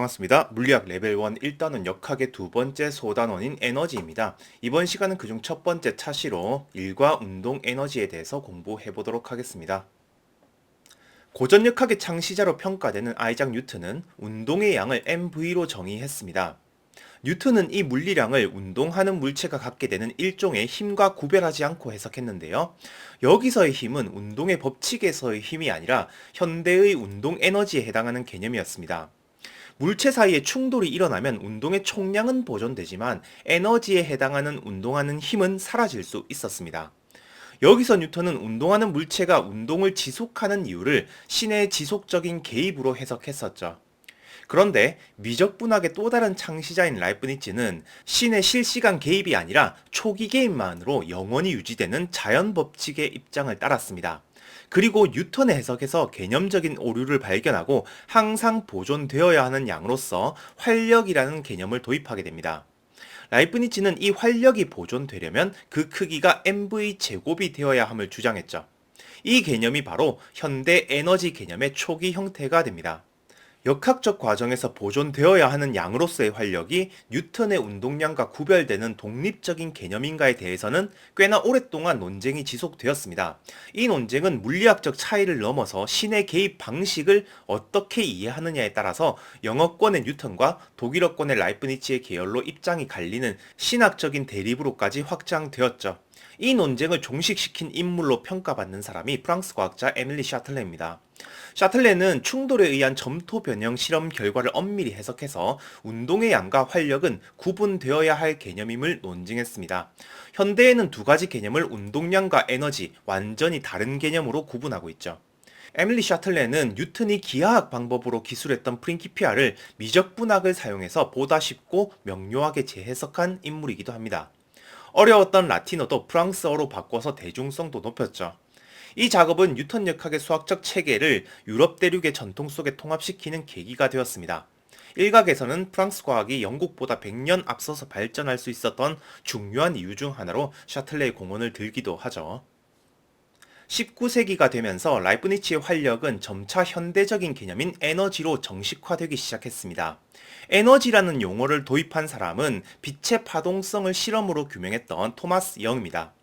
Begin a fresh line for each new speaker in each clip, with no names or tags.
반갑습니다. 물리학 레벨 1 1단원 역학의 두 번째 소단원인 에너지입니다. 이번 시간은 그중 첫 번째 차시로 일과 운동 에너지에 대해서 공부해 보도록 하겠습니다. 고전 역학의 창시자로 평가되는 아이작 뉴턴은 운동의 양을 mv로 정의했습니다. 뉴턴은 이 물리량을 운동하는 물체가 갖게 되는 일종의 힘과 구별하지 않고 해석했는데요. 여기서의 힘은 운동의 법칙에서의 힘이 아니라 현대의 운동 에너지에 해당하는 개념이었습니다. 물체 사이에 충돌이 일어나면 운동의 총량은 보존되지만 에너지에 해당하는 운동하는 힘은 사라질 수 있었습니다. 여기서 뉴턴은 운동하는 물체가 운동을 지속하는 이유를 신의 지속적인 개입으로 해석했었죠. 그런데 미적분학의 또 다른 창시자인 라이프니츠는 신의 실시간 개입이 아니라 초기 개입만으로 영원히 유지되는 자연 법칙의 입장을 따랐습니다. 그리고 뉴턴의 해석에서 개념적인 오류를 발견하고 항상 보존되어야 하는 양으로서 활력이라는 개념을 도입하게 됩니다. 라이프니츠는 이 활력이 보존되려면 그 크기가 mv 제곱이 되어야 함을 주장했죠. 이 개념이 바로 현대 에너지 개념의 초기 형태가 됩니다. 역학적 과정에서 보존되어야 하는 양으로서의 활력이 뉴턴의 운동량과 구별되는 독립적인 개념인가에 대해서는 꽤나 오랫동안 논쟁이 지속되었습니다. 이 논쟁은 물리학적 차이를 넘어서 신의 개입 방식을 어떻게 이해하느냐에 따라서 영어권의 뉴턴과 독일어권의 라이프니츠의 계열로 입장이 갈리는 신학적인 대립으로까지 확장되었죠. 이 논쟁을 종식시킨 인물로 평가받는 사람이 프랑스 과학자 에밀리 샤틀레입니다. 샤틀레는 충돌에 의한 점토 변형 실험 결과를 엄밀히 해석해서 운동의 양과 활력은 구분되어야 할 개념임을 논증했습니다. 현대에는 두 가지 개념을 운동량과 에너지, 완전히 다른 개념으로 구분하고 있죠. 에밀리 샤틀레는 뉴턴이 기하학 방법으로 기술했던 프린키피아를 미적분학을 사용해서 보다 쉽고 명료하게 재해석한 인물이기도 합니다. 어려웠던 라틴어도 프랑스어로 바꿔서 대중성도 높였죠. 이 작업은 뉴턴 역학의 수학적 체계를 유럽 대륙의 전통 속에 통합시키는 계기가 되었습니다. 일각에서는 프랑스 과학이 영국보다 100년 앞서서 발전할 수 있었던 중요한 이유 중 하나로 샤틀레의 공헌을 들기도 하죠. 19세기가 되면서 라이프니츠의 활력은 점차 현대적인 개념인 에너지로 정식화되기 시작했습니다. 에너지라는 용어를 도입한 사람은 빛의 파동성을 실험으로 규명했던 토마스 영입니다.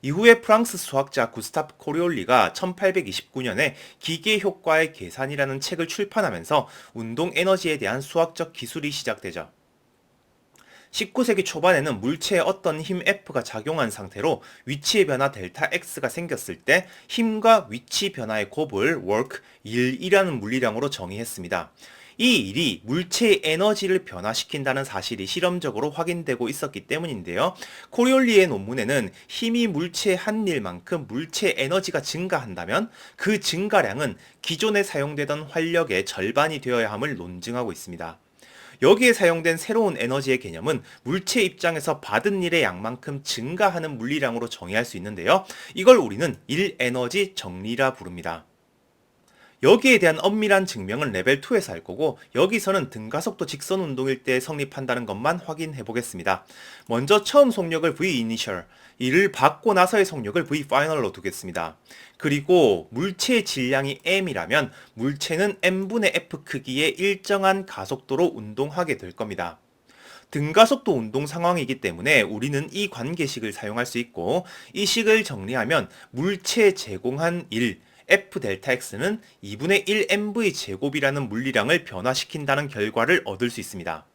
이후에 프랑스 수학자 구스타프 코리올리가 1829년에 기계 효과의 계산이라는 책을 출판하면서 운동 에너지에 대한 수학적 기술이 시작되죠. 19세기 초반에는 물체에 어떤 힘 F가 작용한 상태로 위치의 변화 델타 X가 생겼을 때 힘과 위치 변화의 곱을 work, 일이라는 물리량으로 정의했습니다. 이 일이 물체의 에너지를 변화시킨다는 사실이 실험적으로 확인되고 있었기 때문인데요. 코리올리의 논문에는 힘이 물체의 한 일만큼 물체의 에너지가 증가한다면 그 증가량은 기존에 사용되던 활력의 절반이 되어야 함을 논증하고 있습니다. 여기에 사용된 새로운 에너지의 개념은 물체 입장에서 받은 일의 양만큼 증가하는 물리량으로 정의할 수 있는데요. 이걸 우리는 일에너지 정리라 부릅니다. 여기에 대한 엄밀한 증명은 레벨 2에서 할 거고 여기서는 등가속도 직선 운동일 때 성립한다는 것만 확인해 보겠습니다. 먼저 처음 속력을 V initial, 이를 받고 나서의 속력을 V final로 두겠습니다. 그리고 물체의 질량이 m이라면 물체는 m분의 f 크기의 일정한 가속도로 운동하게 될 겁니다. 등가속도 운동 상황이기 때문에 우리는 이 관계식을 사용할 수 있고 이 식을 정리하면 물체에 제공한 1, F 델타 X는 2분의 1 mv 제곱이라는 물리량을 변화시킨다는 결과를 얻을 수 있습니다.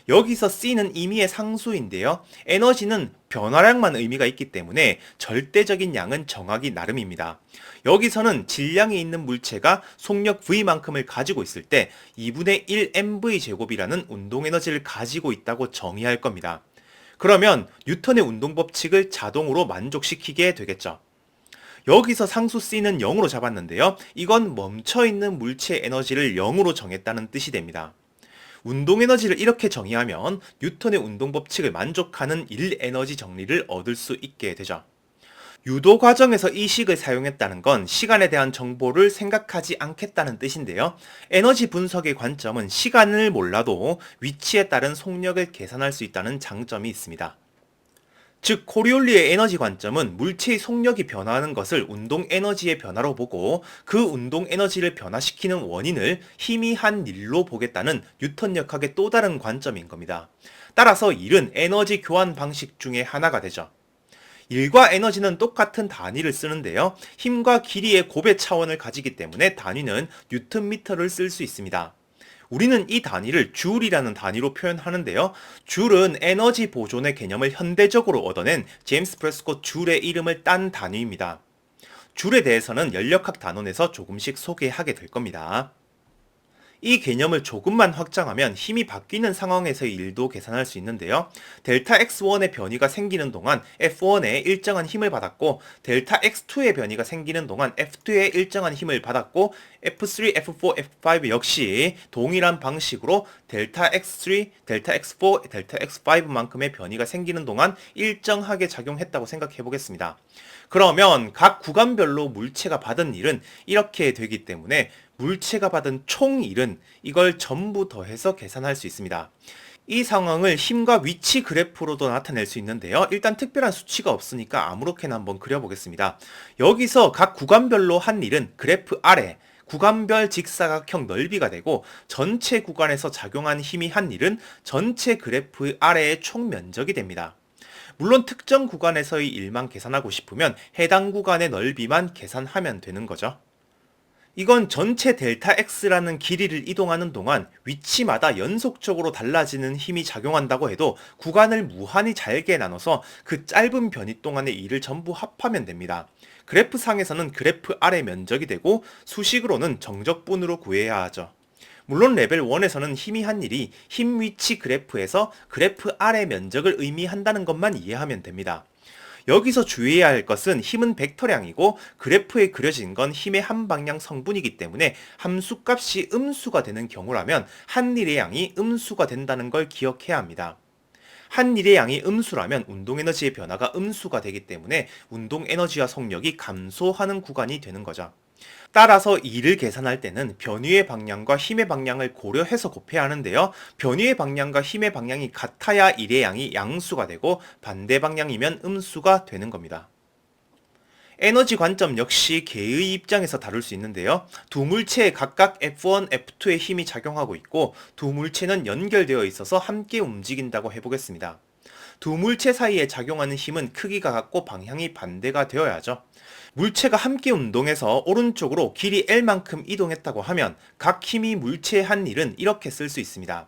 여기서 C는 임의의 상수인데요. 에너지는 변화량만 의미가 있기 때문에 절대적인 양은 정하기 나름입니다. 여기서는 질량이 있는 물체가 속력 V만큼을 가지고 있을 때 2분의 1 mv 제곱이라는 운동 에너지를 가지고 있다고 정의할 겁니다. 그러면 뉴턴의 운동 법칙을 자동으로 만족시키게 되겠죠. 여기서 상수 C는 0으로 잡았는데요. 이건 멈춰있는 물체의 에너지를 0으로 정했다는 뜻이 됩니다. 운동 에너지를 이렇게 정의하면 뉴턴의 운동 법칙을 만족하는 1에너지 정리를 얻을 수 있게 되죠. 유도 과정에서 이 식을 사용했다는 건 시간에 대한 정보를 생각하지 않겠다는 뜻인데요. 에너지 분석의 관점은 시간을 몰라도 위치에 따른 속력을 계산할 수 있다는 장점이 있습니다. 즉 코리올리의 에너지 관점은 물체의 속력이 변화하는 것을 운동 에너지의 변화로 보고 그 운동 에너지를 변화시키는 원인을 힘이 한 일로 보겠다는 뉴턴 역학의 또 다른 관점인 겁니다. 따라서 일은 에너지 교환 방식 중에 하나가 되죠. 일과 에너지는 똑같은 단위를 쓰는데요. 힘과 길이의 곱의 차원을 가지기 때문에 단위는 뉴턴미터를 쓸 수 있습니다. 우리는 이 단위를 줄이라는 단위로 표현하는데요. 줄은 에너지 보존의 개념을 현대적으로 얻어낸 제임스 프레스콧 줄의 이름을 딴 단위입니다. 줄에 대해서는 연력학 단원에서 조금씩 소개하게 될 겁니다. 이 개념을 조금만 확장하면 힘이 바뀌는 상황에서의 일도 계산할 수 있는데요. 델타 x1의 변이가 생기는 동안 F1에 일정한 힘을 받았고 델타 x2의 변이가 생기는 동안 F2에 일정한 힘을 받았고 F3, F4, F5 역시 동일한 방식으로 델타 x3, 델타 x4, 델타 x5만큼의 변이가 생기는 동안 일정하게 작용했다고 생각해 보겠습니다. 그러면 각 구간별로 물체가 받은 일은 이렇게 되기 때문에 물체가 받은 총일은 이걸 전부 더해서 계산할 수 있습니다. 이 상황을 힘과 위치 그래프로도 나타낼 수 있는데요. 일단 특별한 수치가 없으니까 아무렇게나 한번 그려보겠습니다. 여기서 각 구간별로 한 일은 그래프 아래 구간별 직사각형 넓이가 되고 전체 구간에서 작용한 힘이 한 일은 전체 그래프 아래의 총 면적이 됩니다. 물론 특정 구간에서의 일만 계산하고 싶으면 해당 구간의 넓이만 계산하면 되는 거죠. 이건 전체 델타 X라는 길이를 이동하는 동안 위치마다 연속적으로 달라지는 힘이 작용한다고 해도 구간을 무한히 잘게 나눠서 그 짧은 변이 동안의 일을 전부 합하면 됩니다. 그래프 상에서는 그래프 아래 면적이 되고 수식으로는 정적분으로 구해야 하죠. 물론 레벨 1에서는 힘이 한 일이 힘 위치 그래프에서 그래프 아래 면적을 의미한다는 것만 이해하면 됩니다. 여기서 주의해야 할 것은 힘은 벡터량이고 그래프에 그려진 건 힘의 한 방향 성분이기 때문에 함수값이 음수가 되는 경우라면 한 일의 양이 음수가 된다는 걸 기억해야 합니다. 한 일의 양이 음수라면 운동에너지의 변화가 음수가 되기 때문에 운동에너지와 속력이 감소하는 구간이 되는 거죠. 따라서 일을 계산할 때는 변위의 방향과 힘의 방향을 고려해서 곱해야 하는데요. 변위의 방향과 힘의 방향이 같아야 일의 양이 양수가 되고 반대 방향이면 음수가 되는 겁니다. 에너지 관점 역시 개의 입장에서 다룰 수 있는데요. 두 물체에 각각 F1, F2의 힘이 작용하고 있고 두 물체는 연결되어 있어서 함께 움직인다고 해보겠습니다. 두 물체 사이에 작용하는 힘은 크기가 같고 방향이 반대가 되어야죠. 물체가 함께 운동해서 오른쪽으로 길이 L만큼 이동했다고 하면 각 힘이 물체의 한 일은 이렇게 쓸 수 있습니다.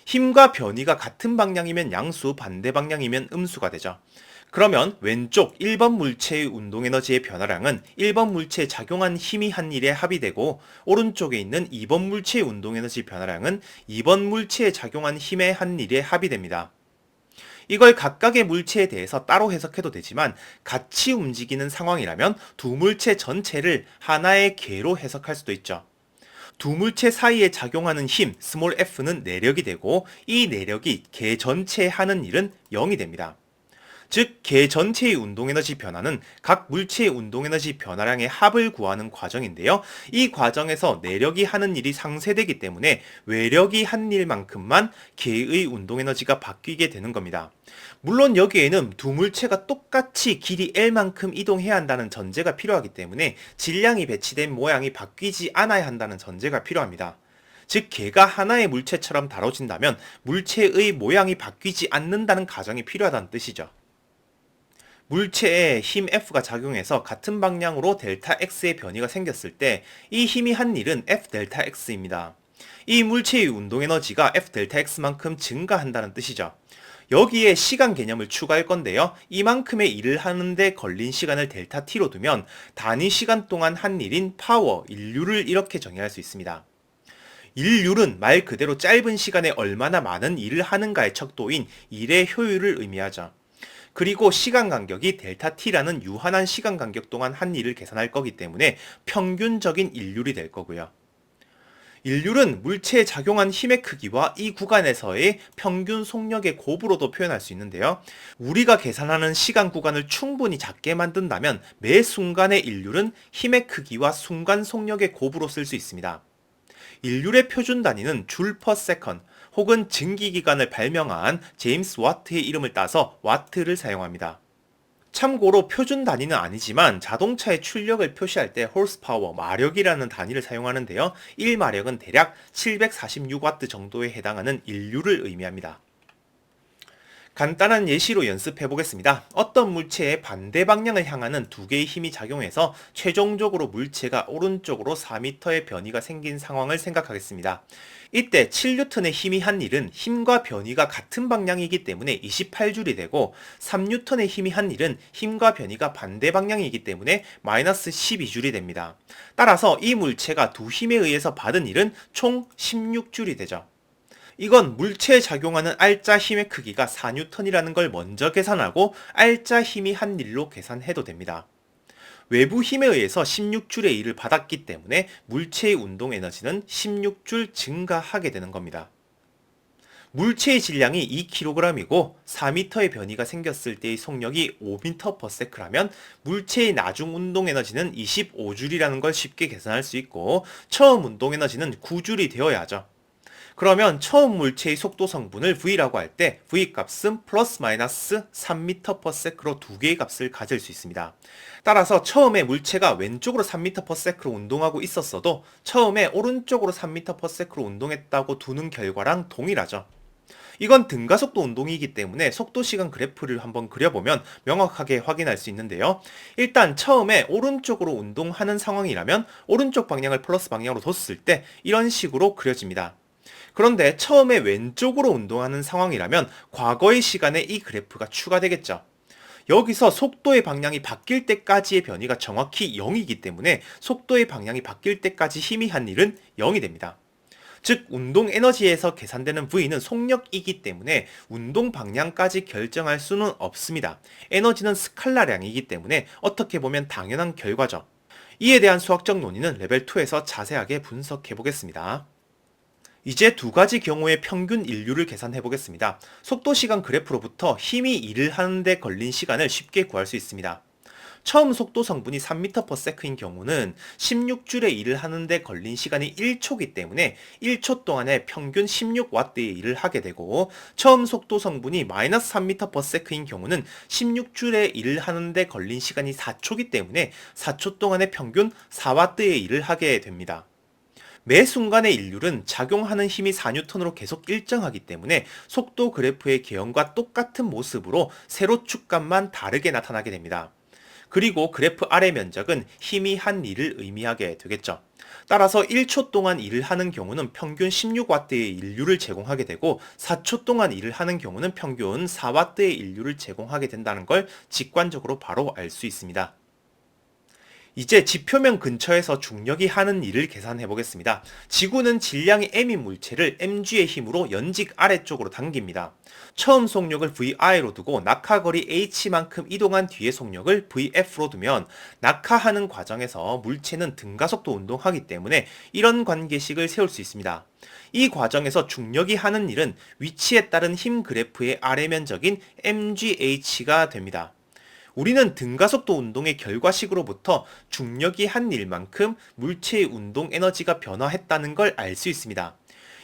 힘과 변위가 같은 방향이면 양수, 반대 방향이면 음수가 되죠. 그러면 왼쪽 1번 물체의 운동에너지의 변화량은 1번 물체에 작용한 힘이 한 일의 합이 되고 오른쪽에 있는 2번 물체의 운동에너지 변화량은 2번 물체에 작용한 힘의 한 일의 합이 됩니다. 이걸 각각의 물체에 대해서 따로 해석해도 되지만 같이 움직이는 상황이라면 두 물체 전체를 하나의 개로 해석할 수도 있죠. 두 물체 사이에 작용하는 힘 스몰 f는 내력이 되고 이 내력이 개 전체에 하는 일은 0이 됩니다. 즉, 개 전체의 운동에너지 변화는 각 물체의 운동에너지 변화량의 합을 구하는 과정인데요. 이 과정에서 내력이 하는 일이 상쇄되기 때문에 외력이 한 일만큼만 개의 운동에너지가 바뀌게 되는 겁니다. 물론 여기에는 두 물체가 똑같이 길이 L만큼 이동해야 한다는 전제가 필요하기 때문에 질량이 배치된 모양이 바뀌지 않아야 한다는 전제가 필요합니다. 즉 개가 하나의 물체처럼 다뤄진다면 물체의 모양이 바뀌지 않는다는 가정이 필요하다는 뜻이죠. 물체에 힘 F가 작용해서 같은 방향으로 델타 X의 변이가 생겼을 때 이 힘이 한 일은 F 델타 X입니다. 이 물체의 운동에너지가 F 델타 X만큼 증가한다는 뜻이죠. 여기에 시간 개념을 추가할 건데요. 이만큼의 일을 하는데 걸린 시간을 델타 T로 두면 단위 시간 동안 한 일인 파워, 인류를 이렇게 정의할 수 있습니다. 일률은 말 그대로 짧은 시간에 얼마나 많은 일을 하는가의 척도인 일의 효율을 의미하죠. 그리고 시간 간격이 델타 t라는 유한한 시간 간격 동안 한 일을 계산할 거기 때문에 평균적인 일률이 될 거고요. 일률은 물체에 작용한 힘의 크기와 이 구간에서의 평균 속력의 곱으로도 표현할 수 있는데요. 우리가 계산하는 시간 구간을 충분히 작게 만든다면 매 순간의 일률은 힘의 크기와 순간 속력의 곱으로 쓸 수 있습니다. 일률의 표준 단위는 줄 per second 혹은 증기기관을 발명한 제임스 와트의 이름을 따서 와트를 사용합니다. 참고로 표준 단위는 아니지만 자동차의 출력을 표시할 때 horsepower, 마력이라는 단위를 사용하는데요. 1마력은 대략 746W 정도에 해당하는 인류를 의미합니다. 간단한 예시로 연습해 보겠습니다. 어떤 물체의 반대 방향을 향하는 두 개의 힘이 작용해서 최종적으로 물체가 오른쪽으로 4m의 변이가 생긴 상황을 생각하겠습니다. 이때 7N의 힘이 한 일은 힘과 변이가 같은 방향이기 때문에 28J이 되고 3N의 힘이 한 일은 힘과 변이가 반대 방향이기 때문에 마이너스 12J이 됩니다. 따라서 이 물체가 두 힘에 의해서 받은 일은 총 16J이 되죠. 이건 물체에 작용하는 R자 힘의 크기가 4N이라는 걸 먼저 계산하고 R자 힘이 한 일로 계산해도 됩니다. 외부 힘에 의해서 16J의 일을 받았기 때문에 물체의 운동 에너지는 16J 증가하게 되는 겁니다. 물체의 질량이 2kg이고 4m의 변이가 생겼을 때의 속력이 5m/s라면 물체의 나중 운동 에너지는 25J라는 걸 쉽게 계산할 수 있고 처음 운동 에너지는 9J이 되어야 하죠. 그러면 처음 물체의 속도 성분을 V라고 할 때 V 값은 플러스 마이너스 3m/s로 두 개의 값을 가질 수 있습니다. 따라서 처음에 물체가 왼쪽으로 3m/s로 운동하고 있었어도 처음에 오른쪽으로 3m/s로 운동했다고 두는 결과랑 동일하죠. 이건 등가속도 운동이기 때문에 속도시간 그래프를 한번 그려보면 명확하게 확인할 수 있는데요. 일단 처음에 오른쪽으로 운동하는 상황이라면 오른쪽 방향을 플러스 방향으로 뒀을 때 이런 식으로 그려집니다. 그런데 처음에 왼쪽으로 운동하는 상황이라면 과거의 시간에 이 그래프가 추가되겠죠. 여기서 속도의 방향이 바뀔 때까지의 변이가 정확히 0이기 때문에 속도의 방향이 바뀔 때까지 힘이 한 일은 0이 됩니다. 즉 운동 에너지에서 계산되는 V는 속력이기 때문에 운동 방향까지 결정할 수는 없습니다. 에너지는 스칼라량이기 때문에 어떻게 보면 당연한 결과죠. 이에 대한 수학적 논의는 레벨 2에서 자세하게 분석해 보겠습니다. 이제 두 가지 경우의 평균 인류를 계산해 보겠습니다. 속도시간 그래프로부터 힘이 일을 하는데 걸린 시간을 쉽게 구할 수 있습니다. 처음 속도 성분이 3m/s인 경우는 16J의 일을 하는데 걸린 시간이 1초이기 때문에 1초 동안에 평균 16W의 일을 하게 되고 처음 속도 성분이 마이너스 3m/s인 경우는 16J의 일을 하는데 걸린 시간이 4초이기 때문에 4초 동안에 평균 4W의 일을 하게 됩니다. 매 순간의 인류는 작용하는 힘이 4N으로 계속 일정하기 때문에 속도 그래프의 개형과 똑같은 모습으로 세로 축값만 다르게 나타나게 됩니다. 그리고 그래프 아래 면적은 힘이 한 일을 의미하게 되겠죠. 따라서 1초 동안 일을 하는 경우는 평균 16W의 인류를 제공하게 되고 4초 동안 일을 하는 경우는 평균 4W의 인류를 제공하게 된다는 걸 직관적으로 바로 알 수 있습니다. 이제 지표면 근처에서 중력이 하는 일을 계산해 보겠습니다. 지구는 질량이 m인 물체를 mg의 힘으로 연직 아래쪽으로 당깁니다. 처음 속력을 vi로 두고 낙하거리 h만큼 이동한 뒤의 속력을 vf로 두면 낙하하는 과정에서 물체는 등가속도 운동하기 때문에 이런 관계식을 세울 수 있습니다. 이 과정에서 중력이 하는 일은 위치에 따른 힘 그래프의 아래 면적인 mgh가 됩니다. 우리는 등가속도 운동의 결과식으로부터 중력이 한 일만큼 물체의 운동 에너지가 변화했다는 걸 알 수 있습니다.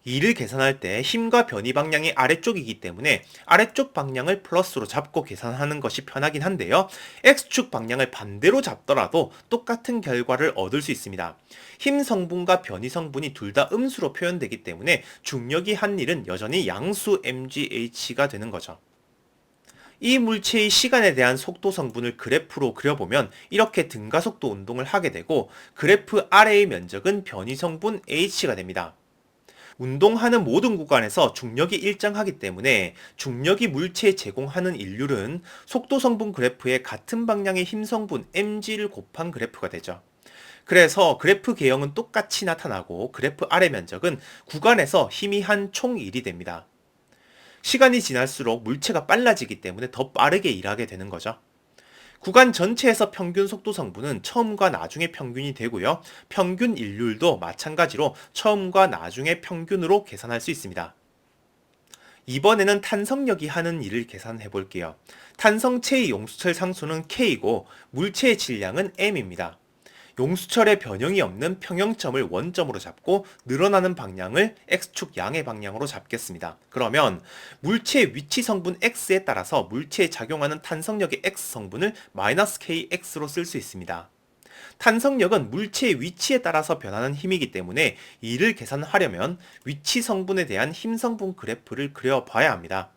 이를 계산할 때 힘과 변이 방향이 아래쪽이기 때문에 아래쪽 방향을 플러스로 잡고 계산하는 것이 편하긴 한데요. X축 방향을 반대로 잡더라도 똑같은 결과를 얻을 수 있습니다. 힘 성분과 변이 성분이 둘 다 음수로 표현되기 때문에 중력이 한 일은 여전히 양수 mgh가 되는 거죠. 이 물체의 시간에 대한 속도 성분을 그래프로 그려보면 이렇게 등가속도 운동을 하게 되고 그래프 아래의 면적은 변이 성분 h가 됩니다. 운동하는 모든 구간에서 중력이 일정하기 때문에 중력이 물체에 제공하는 인류는 속도 성분 그래프의 같은 방향의 힘 성분 mg를 곱한 그래프가 되죠. 그래서 그래프 개형은 똑같이 나타나고 그래프 아래 면적은 구간에서 힘이 한 총 일이 됩니다. 시간이 지날수록 물체가 빨라지기 때문에 더 빠르게 일하게 되는 거죠. 구간 전체에서 평균 속도 성분은 처음과 나중의 평균이 되고요. 평균 일률도 마찬가지로 처음과 나중의 평균으로 계산할 수 있습니다. 이번에는 탄성력이 하는 일을 계산해 볼게요. 탄성체의 용수철 상수는 K이고 물체의 질량은 M입니다. 용수철의 변형이 없는 평형점을 원점으로 잡고 늘어나는 방향을 x축 양의 방향으로 잡겠습니다. 그러면 물체의 위치 성분 x에 따라서 물체에 작용하는 탄성력의 x 성분을 -kx로 쓸 수 있습니다. 탄성력은 물체의 위치에 따라서 변하는 힘이기 때문에 이를 계산하려면 위치 성분에 대한 힘 성분 그래프를 그려봐야 합니다.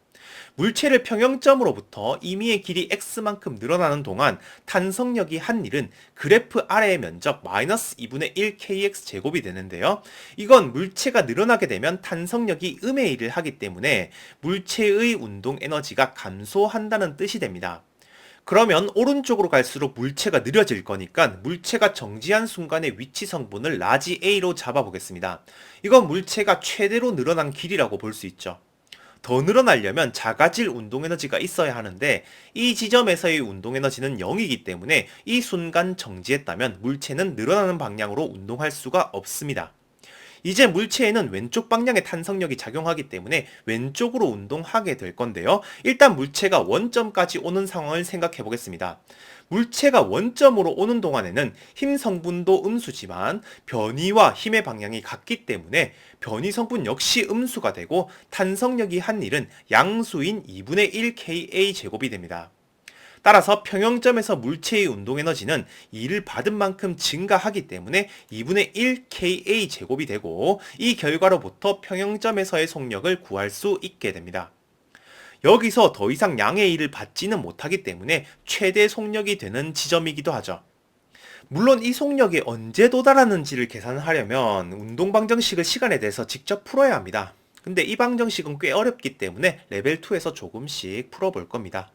물체를 평형점으로부터 임의의 길이 x만큼 늘어나는 동안 탄성력이 한 일은 그래프 아래의 면적 -2분의 1 kx 제곱이 되는데요. 이건 물체가 늘어나게 되면 탄성력이 음의 1을 하기 때문에 물체의 운동 에너지가 감소한다는 뜻이 됩니다. 그러면 오른쪽으로 갈수록 물체가 느려질 거니까 물체가 정지한 순간의 위치 성분을 라지 A로 잡아보겠습니다. 이건 물체가 최대로 늘어난 길이라고 볼 수 있죠. 더 늘어나려면 작아질 운동에너지가 있어야 하는데 이 지점에서의 운동에너지는 0이기 때문에 이 순간 정지했다면 물체는 늘어나는 방향으로 운동할 수가 없습니다. 이제 물체에는 왼쪽 방향의 탄성력이 작용하기 때문에 왼쪽으로 운동하게 될 건데요. 일단 물체가 원점까지 오는 상황을 생각해 보겠습니다. 물체가 원점으로 오는 동안에는 힘 성분도 음수지만 변위와 힘의 방향이 같기 때문에 변위 성분 역시 음수가 되고 탄성력이 한 일은 양수인 2분의 1 ka 제곱이 됩니다. 따라서 평형점에서 물체의 운동에너지는 이를 받은 만큼 증가하기 때문에 2분의 1 ka 제곱이 되고 이 결과로부터 평형점에서의 속력을 구할 수 있게 됩니다. 여기서 더 이상 양의 일을 받지는 못하기 때문에 최대 속력이 되는 지점이기도 하죠. 물론 이 속력이 언제 도달하는지를 계산하려면 운동 방정식을 시간에 대해서 직접 풀어야 합니다. 근데 이 방정식은 꽤 어렵기 때문에 레벨 2에서 조금씩 풀어볼 겁니다.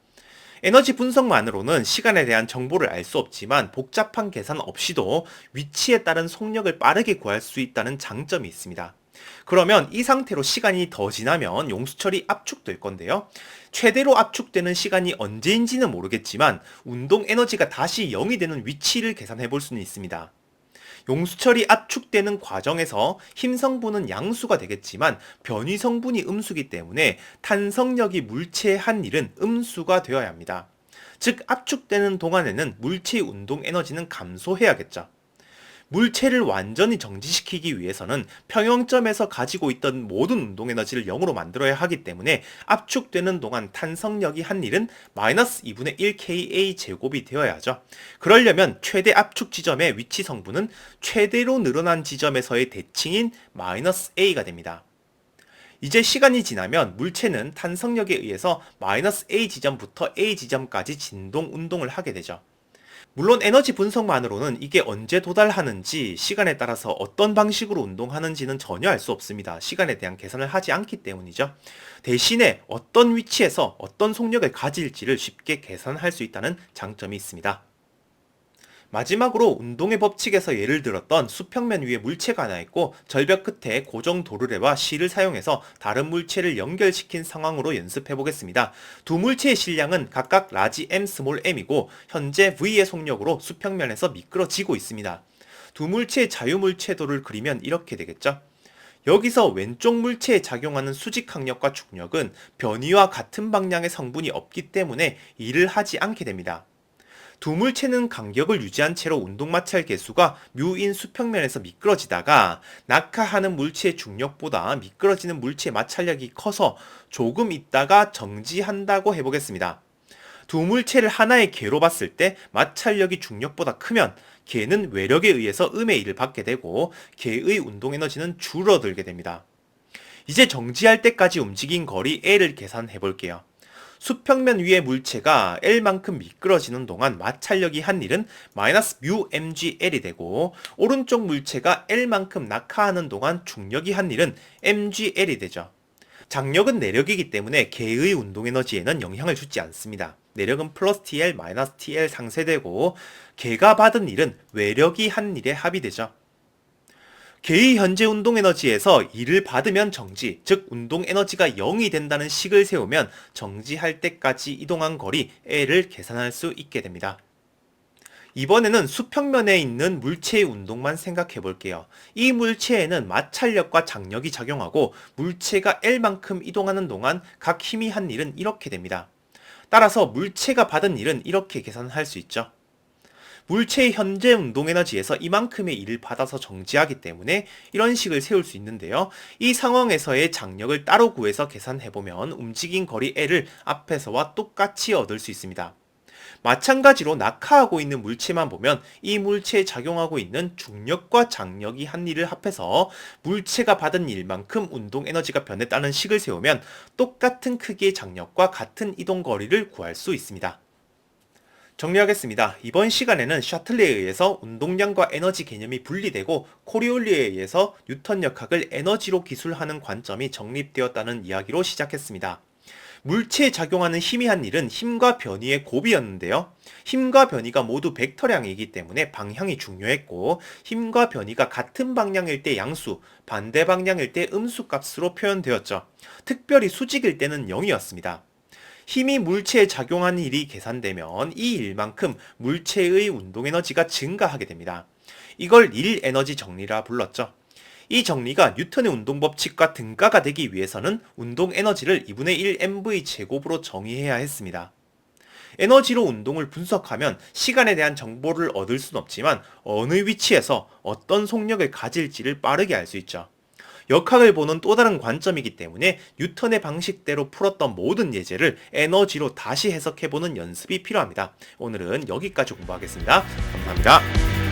에너지 분석만으로는 시간에 대한 정보를 알 수 없지만 복잡한 계산 없이도 위치에 따른 속력을 빠르게 구할 수 있다는 장점이 있습니다. 그러면 이 상태로 시간이 더 지나면 용수철이 압축될 건데요. 최대로 압축되는 시간이 언제인지는 모르겠지만 운동 에너지가 다시 0이 되는 위치를 계산해 볼 수는 있습니다. 용수철이 압축되는 과정에서 힘 성분은 양수가 되겠지만 변위 성분이 음수기 때문에 탄성력이 물체의 한 일은 음수가 되어야 합니다. 즉 압축되는 동안에는 물체의 운동 에너지는 감소해야겠죠. 물체를 완전히 정지시키기 위해서는 평형점에서 가지고 있던 모든 운동 에너지를 0으로 만들어야 하기 때문에 압축되는 동안 탄성력이 한 일은 -2분의 1 ka 제곱이 되어야 하죠. 그러려면 최대 압축 지점의 위치 성분은 최대로 늘어난 지점에서의 대칭인 -a가 됩니다. 이제 시간이 지나면 물체는 탄성력에 의해서 -a 지점부터 a 지점까지 진동 운동을 하게 되죠. 물론 에너지 분석만으로는 이게 언제 도달하는지 시간에 따라서 어떤 방식으로 운동하는지는 전혀 알 수 없습니다. 시간에 대한 계산을 하지 않기 때문이죠. 대신에 어떤 위치에서 어떤 속력을 가질지를 쉽게 계산할 수 있다는 장점이 있습니다. 마지막으로 운동의 법칙에서 예를 들었던 수평면 위에 물체가 하나 있고 절벽 끝에 고정 도르래와 실을 사용해서 다른 물체를 연결시킨 상황으로 연습해 보겠습니다. 두 물체의 실량은 각각 라지 m, 스몰 m이고 현재 V의 속력으로 수평면에서 미끄러지고 있습니다. 두 물체의 자유물체도를 그리면 이렇게 되겠죠. 여기서 왼쪽 물체에 작용하는 수직 항력과 중력은 변위와 같은 방향의 성분이 없기 때문에 일을 하지 않게 됩니다. 두 물체는 간격을 유지한 채로 운동 마찰 계수가 뮤인 수평면에서 미끄러지다가 낙하하는 물체의 중력보다 미끄러지는 물체의 마찰력이 커서 조금 있다가 정지한다고 해보겠습니다. 두 물체를 하나의 개로 봤을 때 마찰력이 중력보다 크면 개는 외력에 의해서 음의 일을 받게 되고 개의 운동 에너지는 줄어들게 됩니다. 이제 정지할 때까지 움직인 거리 L을 계산해 볼게요. 수평면 위의 물체가 L만큼 미끄러지는 동안 마찰력이 한 일은 -μmgl이 되고 오른쪽 물체가 L만큼 낙하하는 동안 중력이 한 일은 mgl이 되죠. 장력은 내력이기 때문에 개의 운동 에너지에는 영향을 주지 않습니다. 내력은 플러스 TL, 마이너스 TL 상쇄되고 개가 받은 일은 외력이 한 일에 합의되죠. 개의 현재 운동 에너지에서 2를 받으면 정지, 즉 운동 에너지가 0이 된다는 식을 세우면 정지할 때까지 이동한 거리 L을 계산할 수 있게 됩니다. 이번에는 수평면에 있는 물체의 운동만 생각해 볼게요. 이 물체에는 마찰력과 장력이 작용하고 물체가 L만큼 이동하는 동안 각 힘이 한 일은 이렇게 됩니다. 따라서 물체가 받은 일은 이렇게 계산할 수 있죠. 물체의 현재 운동 에너지에서 이만큼의 일을 받아서 정지하기 때문에 이런 식을 세울 수 있는데요. 이 상황에서의 장력을 따로 구해서 계산해보면 움직인 거리 L을 앞에서와 똑같이 얻을 수 있습니다. 마찬가지로 낙하하고 있는 물체만 보면 이 물체에 작용하고 있는 중력과 장력이 한 일을 합해서 물체가 받은 일만큼 운동 에너지가 변했다는 식을 세우면 똑같은 크기의 장력과 같은 이동 거리를 구할 수 있습니다. 정리하겠습니다. 이번 시간에는 샤틀레에 의해서 운동량과 에너지 개념이 분리되고 코리올리에 의해서 뉴턴 역학을 에너지로 기술하는 관점이 정립되었다는 이야기로 시작했습니다. 물체에 작용하는 힘이 한 일은 힘과 변위의 곱이었는데요. 힘과 변위가 모두 벡터량이기 때문에 방향이 중요했고, 힘과 변위가 같은 방향일 때 양수, 반대 방향일 때 음수 값으로 표현되었죠. 특별히 수직일 때는 0이었습니다. 힘이 물체에 작용하는 일이 계산되면 이 일만큼 물체의 운동 에너지가 증가하게 됩니다. 이걸 일 에너지 정리라 불렀죠. 이 정리가 뉴턴의 운동 법칙과 등가가 되기 위해서는 운동 에너지를 2분의 1 mv 제곱으로 정의해야 했습니다. 에너지로 운동을 분석하면 시간에 대한 정보를 얻을 순 없지만 어느 위치에서 어떤 속력을 가질지를 빠르게 알 수 있죠. 역학을 보는 또 다른 관점이기 때문에 뉴턴의 방식대로 풀었던 모든 예제를 에너지로 다시 해석해보는 연습이 필요합니다. 오늘은 여기까지 공부하겠습니다. 감사합니다.